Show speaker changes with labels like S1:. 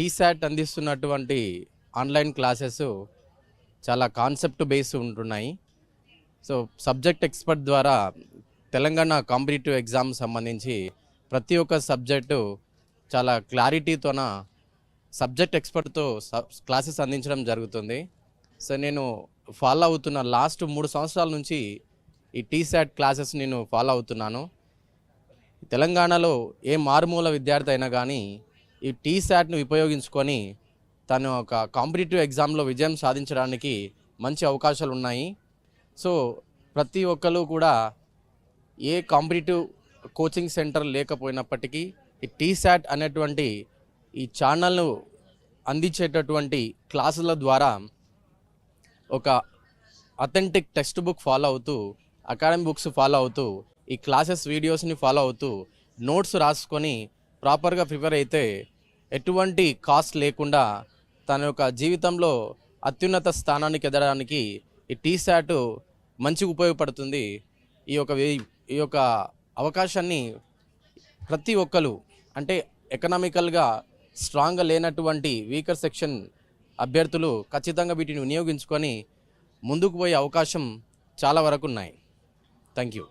S1: టీశాట్ అందిస్తున్నటువంటి online classes చాలా concept base ఉంటున్నాయి. సో సబ్జెక్ట్ ఎక్స్పర్ట్ ద్వారా తెలంగాణ కాంపిటేటివ్ ఎగ్జామ్ సంబంధించి ప్రతి ఒక్క సబ్జెక్టు చాలా క్లారిటీతోన సబ్జెక్ట్ ఎక్స్పర్ట్తో క్లాసెస్ అందించడం జరుగుతుంది. సో నేను ఫాలో అవుతున్న లాస్ట్ 3 సంవత్సరాల నుంచి ఈ టీశాట్ క్లాసెస్ నేను ఫాలో అవుతున్నాను. తెలంగాణలో ఏ మారుమూల విద్యార్థి అయినా కానీ ఈ టీశాట్ను ఉపయోగించుకొని తను ఒక కాంపిటేటివ్ ఎగ్జామ్లో విజయం సాధించడానికి మంచి అవకాశాలు ఉన్నాయి. సో ప్రతి ఒక్కరు కూడా ఏ కాంపిటేటివ్ కోచింగ్ సెంటర్ లేకపోయినప్పటికీ ఈ టీశాట్ అనేటువంటి ఈ ఛానల్ను అందించేటటువంటి క్లాసుల ద్వారా ఒక అథెంటిక్ టెక్స్ట్ బుక్ ఫాలో అవుతూ, అకాడమిక్ బుక్స్ ఫాలో అవుతూ, ఈ క్లాసెస్ వీడియోస్ని ఫాలో అవుతూ నోట్స్ రాసుకొని ప్రాపర్గా ప్రిపేర్ అయితే ఎటువంటి కాస్ట్ లేకుండా తన యొక్క జీవితంలో అత్యున్నత స్థానానికి ఎదగడానికి ఈ టీశాట్ మంచిగా ఉపయోగపడుతుంది. ఈ యొక్క అవకాశాన్ని ప్రతి ఒక్కరు, అంటే ఎకనామికల్గా స్ట్రాంగ్గా లేనటువంటి వీకర్ సెక్షన్ అభ్యర్థులు ఖచ్చితంగా వీటిని వినియోగించుకొని ముందుకు పోయే అవకాశం చాలా వరకు ఉన్నాయి. Thank you.